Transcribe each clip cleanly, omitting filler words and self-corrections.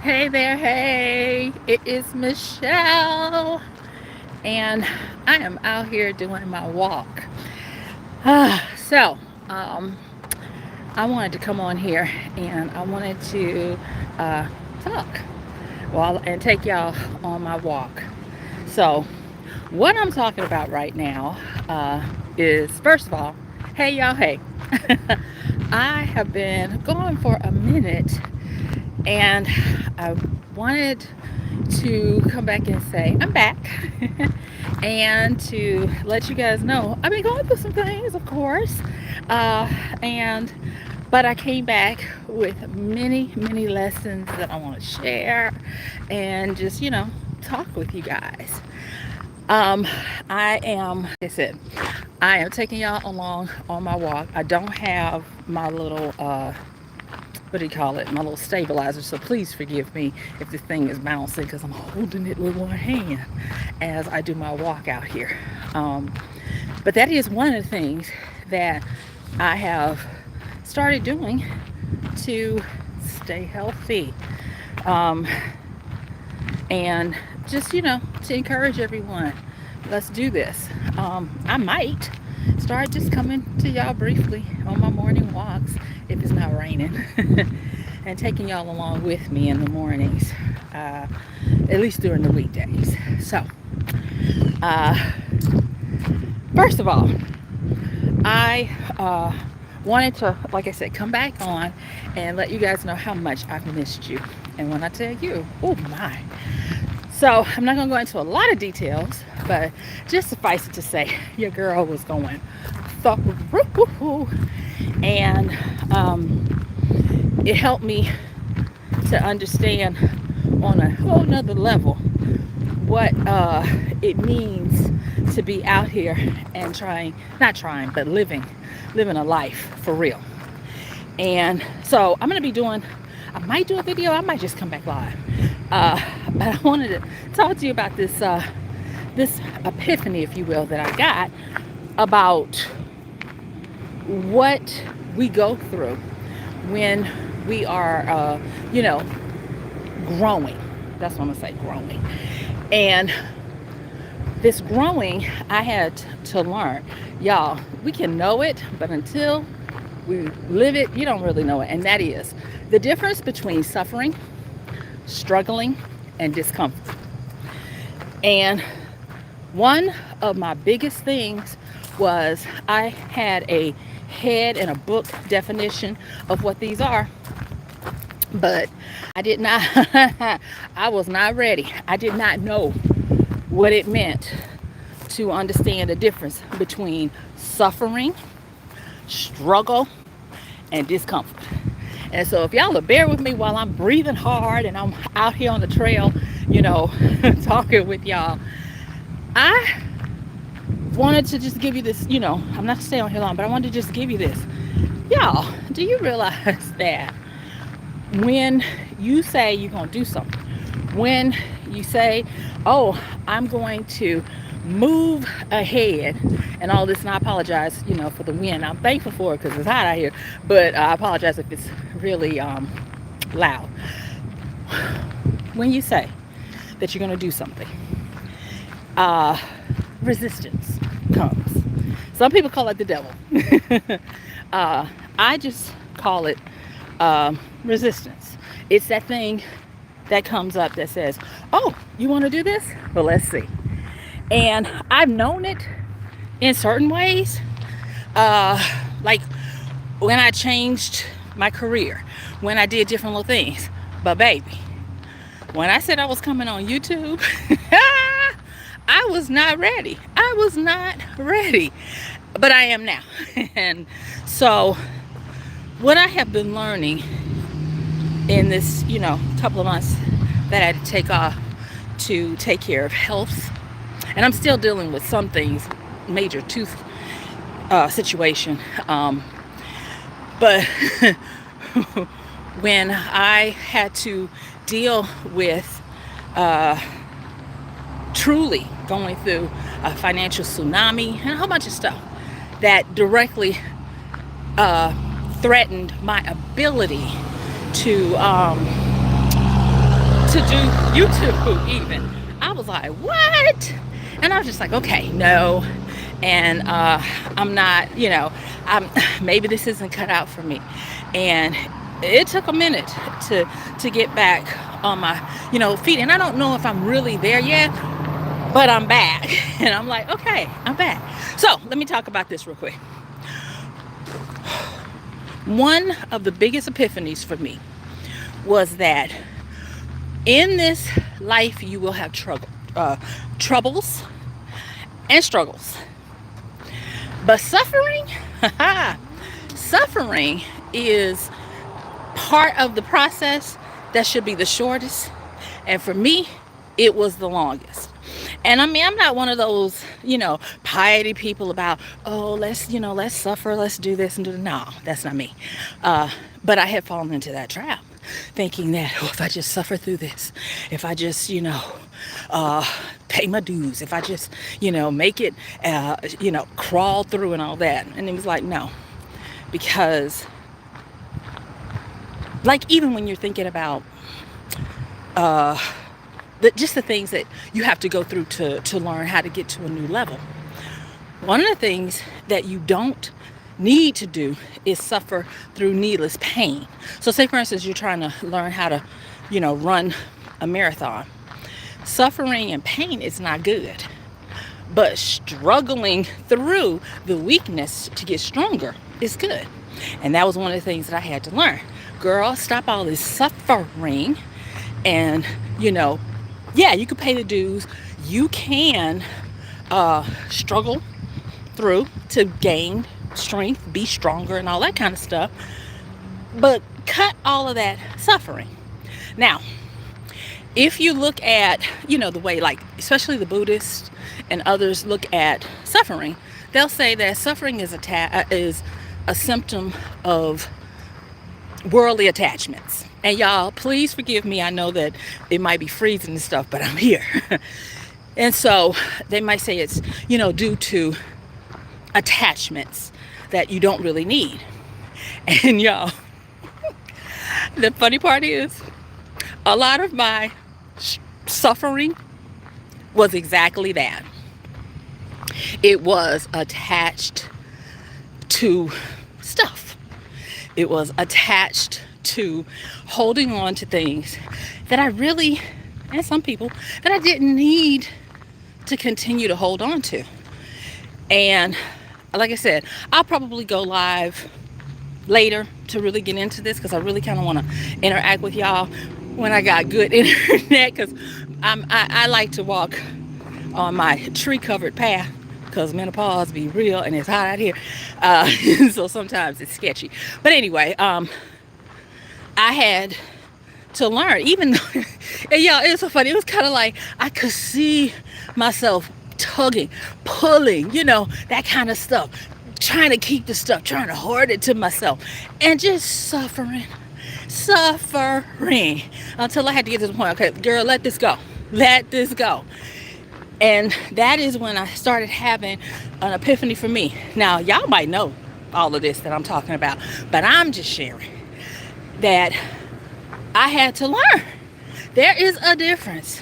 Hey there, hey, it is Michelle, and I am out here doing my walk. So, um, I wanted to come on here and I wanted to uh, talk and take y'all on my walk. So, what I'm talking about right now is first of all, hey y'all, hey. I have been going for a minute and I wanted to come back and say I'm back and to let you guys know I've been going through some things, of course, uh, and but I came back with many lessons that I want to share and just talk with you guys. Um, I am, like I said, I am taking y'all along on my walk. I don't have my little what do you call it, my little stabilizer, so please forgive me if this thing is bouncing because I'm holding it with one hand as I do my walk out here. But that is one of the things that I have started doing to stay healthy, um, and just to encourage everyone, let's do this. I might start just coming to y'all briefly on my morning walks if it's not raining and taking y'all along with me in the mornings, uh, at least during the weekdays. So uh, first of all, I wanted to, like I said, come back on and let you guys know how much I've missed you. And when I tell you, oh my. So I'm not going to go into a lot of details, but just suffice it to say, your girl was going through, and it helped me to understand on a whole nother level what it means to be out here and not trying, but living a life for real. And so I'm going to be doing, I might do a video, I might just come back live. But I wanted to talk to you about this epiphany, if you will, that I got about what we go through when we are, growing. That's what I'm gonna say, growing. And this growing, I had to learn, y'all. We can know it, but until we live it, you don't really know it. And that is the difference between suffering, struggling, and discomfort. And one of my biggest things was I had a head and a book definition of what these are, but I did not, I was not ready. I did not know what it meant to understand the difference between suffering, struggle, and discomfort. And so if y'all will bear with me while I'm breathing hard and I'm out here on the trail, talking with y'all, I wanted to just give you this, I'm not staying on here long, but I wanted to just give you this. Y'all, do you realize that when you say you're going to do something, when you say, oh, I'm going to move ahead and all this, and I apologize, for the wind. I'm thankful for it because it's hot out here, but I apologize if it's really loud. When you say that you're going to do something, resistance comes. Some people call it the devil. I just call it resistance. It's that thing that comes up that says, oh, you want to do this? Well, let's see. And I've known it in certain ways, like when I changed my career, when I did different little things. But baby, when I said I was coming on YouTube, I was not ready. I was not ready, but I am now. And so what I have been learning in this, couple of months that I had to take off to take care of health, and I'm still dealing with some things, major tooth situation, but when I had to deal with truly going through a financial tsunami and a whole bunch of stuff that directly threatened my ability to to do YouTube even. I was like, what? And I was just like, okay, no. And I'm not, maybe this isn't cut out for me. And it took a minute to get back on my, feet. And I don't know if I'm really there yet, but I'm back. And I'm like, okay, I'm back. So let me talk about this real quick. One of the biggest epiphanies for me was that in this life you will have troubles and struggles. But suffering, suffering is part of the process that should be the shortest. And for me, it was the longest. And I mean, I'm not one of those, piety people about, oh, let's suffer, let's do this and do that. No, that's not me. But I had fallen into that trap, thinking that, if I just suffer through this, if I just, pay my dues, if I just, make it, crawl through and all that. And it was like, no, because like, even when you're thinking about, just the things that you have to go through to learn how to get to a new level. One of the things that you don't need to do is suffer through needless pain. So say, for instance, you're trying to learn how to, run a marathon. Suffering and pain is not good. But struggling through the weakness to get stronger is good. And that was one of the things that I had to learn. Girl, stop all this suffering and, yeah, you can pay the dues. You can struggle through to gain strength, be stronger, and all that kind of stuff. But cut all of that suffering. Now, if you look at, the way, like, especially the Buddhists and others look at suffering, they'll say that suffering is a symptom of worldly attachments. And y'all, please forgive me. I know that it might be freezing and stuff, but I'm here. And so they might say it's, due to attachments that you don't really need. And y'all, the funny part is, a lot of my suffering was exactly that. It was attached to stuff. It was attached to holding on to things that I really, and some people, that I didn't need to continue to hold on to. And like I said, I'll probably go live later to really get into this, because I really kind of want to interact with y'all when I got good internet, because I like to walk on my tree covered path, because menopause be real and it's hot out here, so sometimes it's sketchy. But anyway, I had to learn, even though, and y'all, it was so funny. It was kind of like I could see myself tugging, pulling, that kind of stuff, trying to keep the stuff, trying to hoard it to myself, and just suffering, until I had to get to the point, okay, girl, let this go. And that is when I started having an epiphany for me. Now, y'all might know all of this that I'm talking about, but I'm just sharing that I had to learn. There is a difference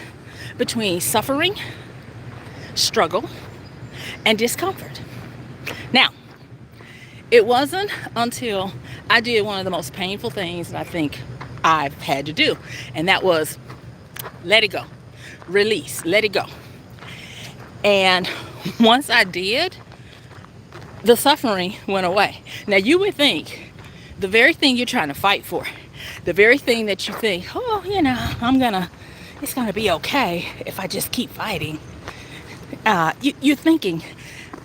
between suffering, struggle, and discomfort. Now, it wasn't until I did one of the most painful things that I think I've had to do, and that was let it go, release, let it go. And once I did, the suffering went away. Now, you would think the very thing you're trying to fight for, the very thing that you think, oh, it's gonna be okay if I just keep fighting. You're thinking,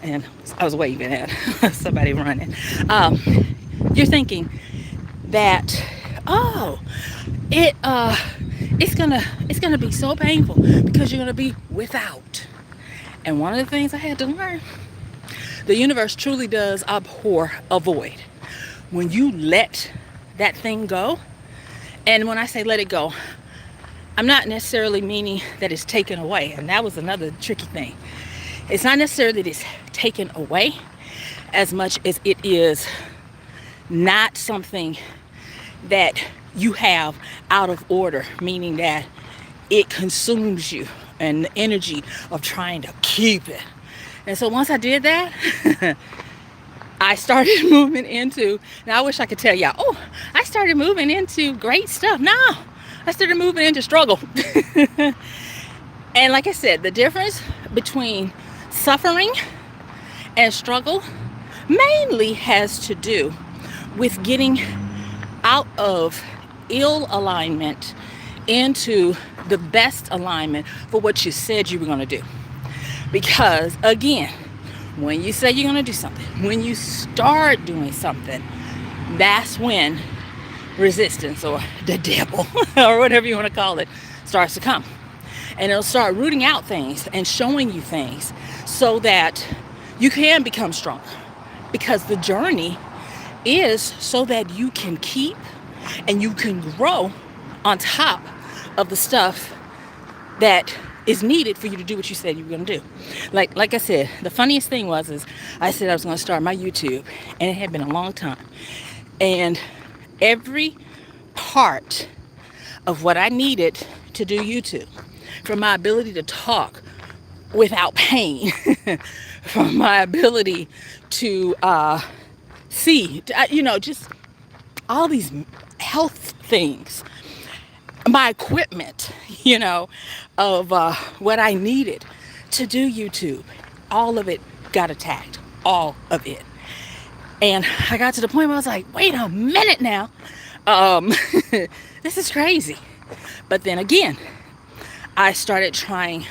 and I was waving at somebody running. You're thinking that, it's gonna be so painful because you're gonna be without. And one of the things I had to learn, the universe truly does abhor a void. When you let that thing go, and when I say let it go, I'm not necessarily meaning that it's taken away. And that was another tricky thing. It's not necessarily that it's taken away as much as it is not something that you have out of order, meaning that it consumes you and the energy of trying to keep it. And so once I did that, I started moving into, now I wish I could tell y'all, oh, I started moving into great stuff. No, I started moving into struggle. And like I said, the difference between suffering and struggle mainly has to do with getting out of ill alignment into the best alignment for what you said you were going to do. Because again, when you say you're going to do something, when you start doing something, that's when resistance or the devil or whatever you want to call it starts to come. And it'll start rooting out things and showing you things so that you can become stronger. Because the journey is so that you can keep and you can grow on top of the stuff that is needed for you to do what you said you were going to do. Like I said, the funniest thing is I said I was going to start my YouTube, and it had been a long time. And every part of what I needed to do YouTube, from my ability to talk without pain, from my ability to see, just all these health things, my equipment, of what I needed to do YouTube, all of it got attacked, all of it. And I got to the point where I was like, wait a minute now, this is crazy. But then again, I started trying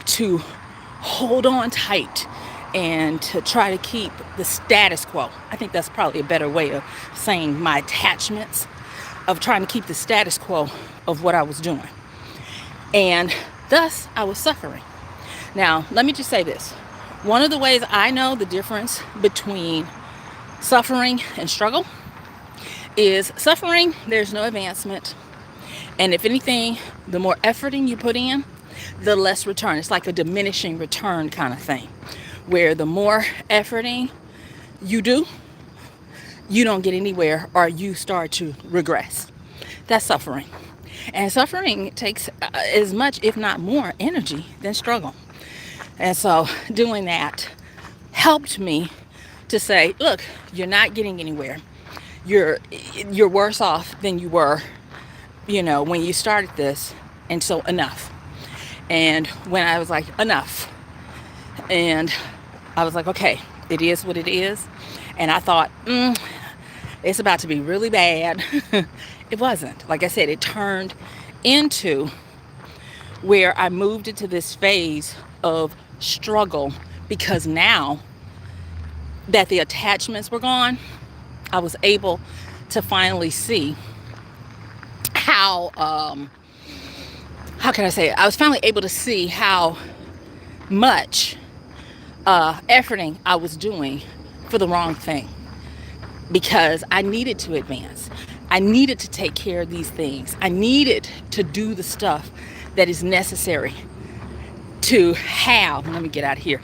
to hold on tight and to try to keep the status quo. I think that's probably a better way of saying my attachments, of trying to keep the status quo of what I was doing. And thus, I was suffering. Now, let me just say this. One of the ways I know the difference between suffering and struggle is suffering, there's no advancement. And if anything, the more efforting you put in, the less return. It's like a diminishing return kind of thing, where the more efforting you do, you don't get anywhere or you start to regress. That's suffering. And suffering takes as much, if not more, energy than struggle. And so doing that helped me to say, look, you're not getting anywhere. You're worse off than you were, when you started this. And so enough. And when I was like, enough. And I was like, okay, it is what it is. And I thought, it's about to be really bad. It wasn't. Like I said, it turned into where I moved into this phase of struggle, because now that the attachments were gone, I was able to finally see how can I say it? I was finally able to see how much efforting I was doing for the wrong thing, because I needed to advance. I needed to take care of these things. I needed to do the stuff that is necessary to have. Let me get out here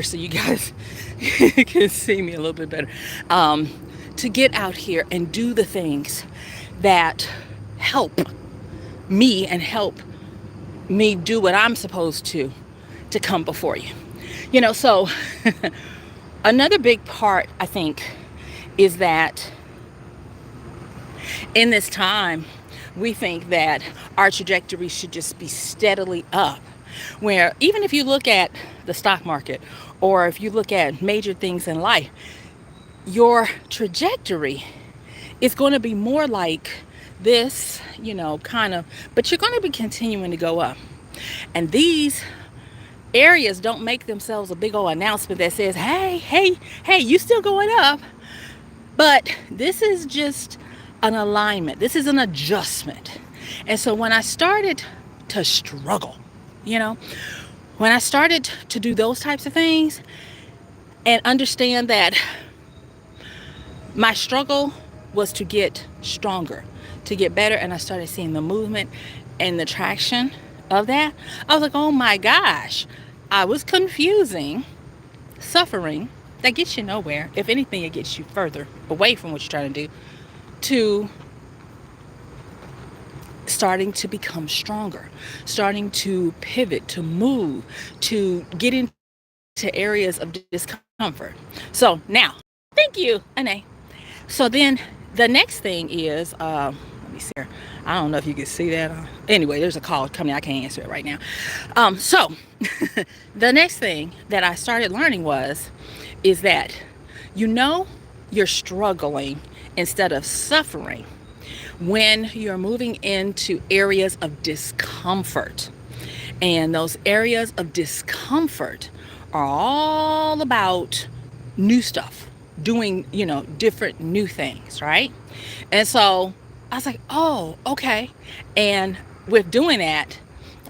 so you guys can see me a little bit better. To get out here and do the things that help me and help me do what I'm supposed to come before you. So another big part, I think, is that in this time, we think that our trajectory should just be steadily up. Where even if you look at the stock market, or if you look at major things in life, your trajectory is going to be more like this, kind of, but you're going to be continuing to go up. And these areas don't make themselves a big old announcement that says, hey, you still going up. But this is just an alignment. This is an adjustment. And so when I started to struggle, when I started to do those types of things and understand that my struggle was to get stronger, to get better, and I started seeing the movement and the traction of that, I was like, oh my gosh, I was confusing suffering that gets you nowhere. If anything, it gets you further away from what you're trying to do, to starting to become stronger, starting to pivot, to move, to get into areas of discomfort. So now, thank you, Ane. So then the next thing is, let me see here. I don't know if you can see that. Anyway, there's a call coming. I can't answer it right now. So the next thing that I started learning is that you know you're struggling instead of suffering when you're moving into areas of discomfort. And those areas of discomfort are all about new stuff, doing, different new things, right? And so I was like, oh, okay. And with doing that,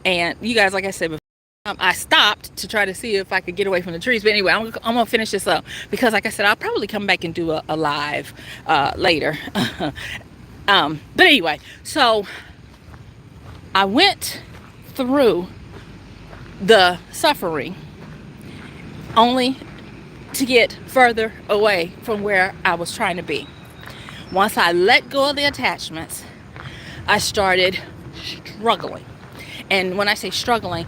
and you guys, like I said before, I stopped to try to see if I could get away from the trees. But anyway, I'm going to finish this up because, like I said, I'll probably come back and do a live later. But anyway, so I went through the suffering only to get further away from where I was trying to be. Once I let go of the attachments, I started struggling. And when I say struggling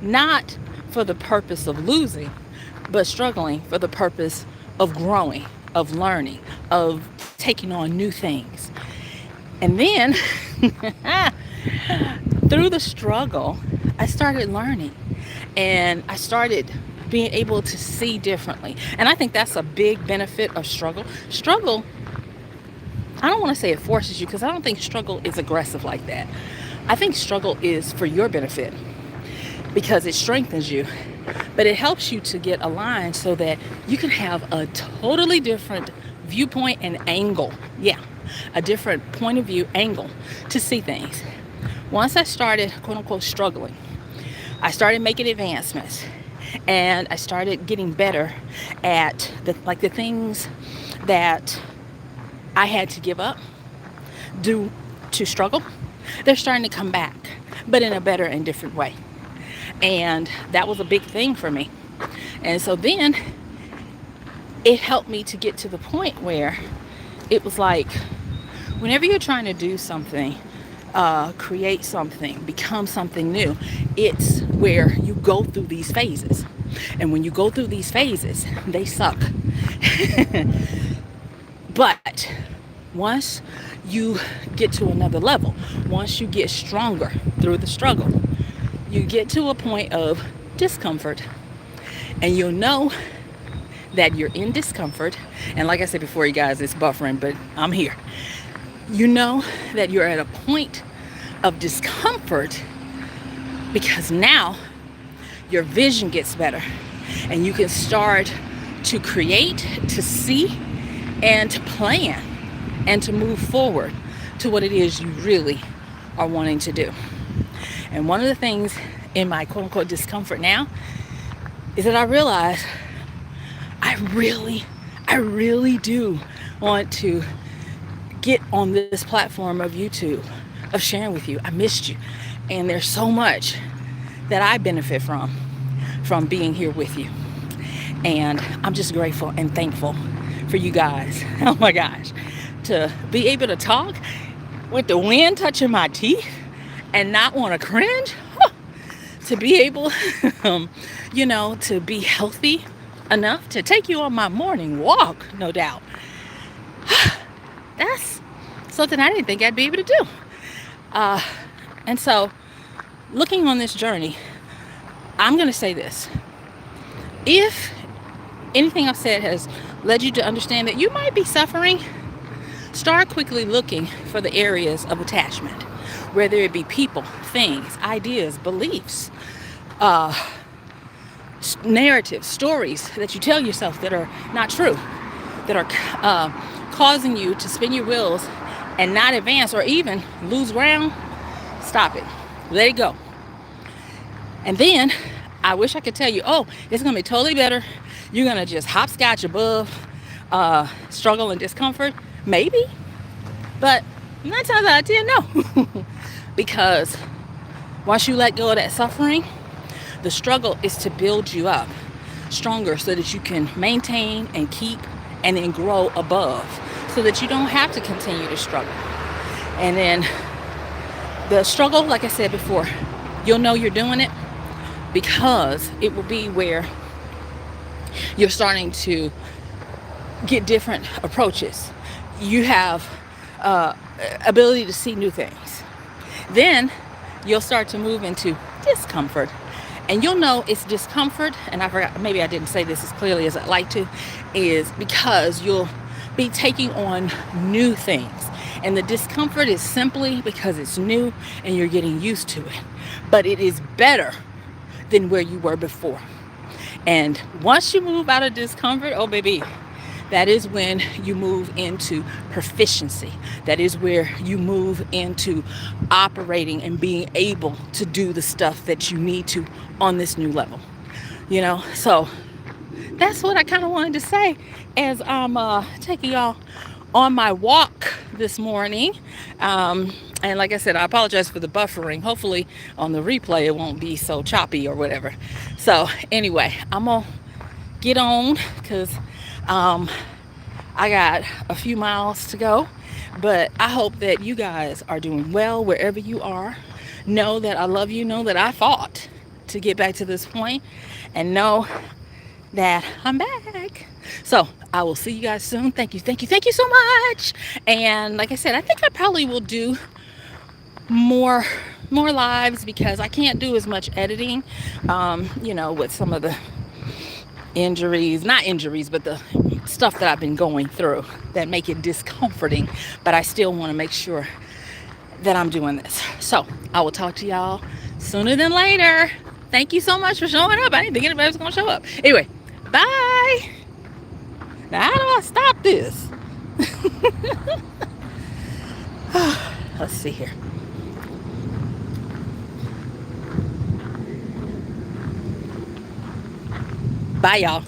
not for the purpose of losing, but struggling for the purpose of growing, of learning, of taking on new things. And then through the struggle, I started learning and I started being able to see differently. And I think that's a big benefit of struggle. Struggle, I don't want to say it forces you, because I don't think struggle is aggressive like that. I think struggle is for your benefit because it strengthens you, but it helps you to get aligned so that you can have a totally different viewpoint and angle. Yeah, a different point of view angle to see things. Once I started, quote unquote, struggling, I started making advancements and I started getting better at the things that I had to give up due to struggle. They're starting to come back, but in a better and different way. And that was a big thing for me. And so then it helped me to get to the point where it was like, whenever you're trying to do something, create something, become something new, it's where you go through these phases. And when you go through these phases, they suck. But once you get to another level, once you get stronger through the struggle, you get to a point of discomfort, and you'll know that you're in discomfort. And like I said before, you guys, it's buffering, but I'm here. You know that you're at a point of discomfort because now your vision gets better and you can start to create, to see, and to plan and to move forward to what it is you really are wanting to do. And one of the things in my quote unquote discomfort now is that I realize I really do want to get on this platform of YouTube, of sharing with you. I missed you. And there's so much that I benefit from being here with you. And I'm just grateful and thankful for you guys. Oh my gosh. To be able to talk with the wind touching my teeth and not want to cringe. To be able, to be healthy enough to take you on my morning walk, no doubt. That's something I didn't think I'd be able to do. And so, looking on this journey, I'm going to say this. If anything I've said has led you to understand that you might be suffering, start quickly looking for the areas of attachment, whether it be people, things, ideas, beliefs, narratives, stories that you tell yourself that are not true, that are causing you to spin your wheels and not advance or even lose ground. Stop it. Let it go. And then I wish I could tell you, oh, it's going to be totally better. You're going to just hopscotch above struggle and discomfort. Maybe. But 9 times out of 10, no. Because once you let go of that suffering, the struggle is to build you up stronger so that you can maintain and keep and then grow above so that you don't have to continue to struggle. And then The struggle, like I said before, you'll know you're doing it because it will be where you're starting to get different approaches. You have uh, ability to see new things. Then you'll start to move into discomfort. And you'll know it's discomfort, and I forgot, maybe I didn't say this as clearly as I'd like to, is because you'll be taking on new things. And the discomfort is simply because it's new and you're getting used to it. But it is better than where you were before. And once you move out of discomfort, oh baby, that is when you move into proficiency. That is where you move into operating and being able to do the stuff that you need to on this new level. So that's what I kind of wanted to say as I'm taking y'all on my walk this morning. And like I said, I apologize for the buffering. Hopefully on the replay it won't be so choppy or whatever. So anyway, I'm gonna get on because I got a few miles to go. But I hope that you guys are doing well wherever you are. Know that I love you. Know that I fought to get back to this point, and know that I'm back. So I will see you guys soon. Thank you so much. And like I said, I think I probably will do more lives because I can't do as much editing, with some of the not injuries, but the stuff that I've been going through that make it discomforting. But I still want to make sure that I'm doing this. So I will talk to y'all sooner than later. Thank you so much for showing up. I didn't think anybody was going to show up. Anyway, bye. Now, how do I stop this? Let's see here. Bye, y'all.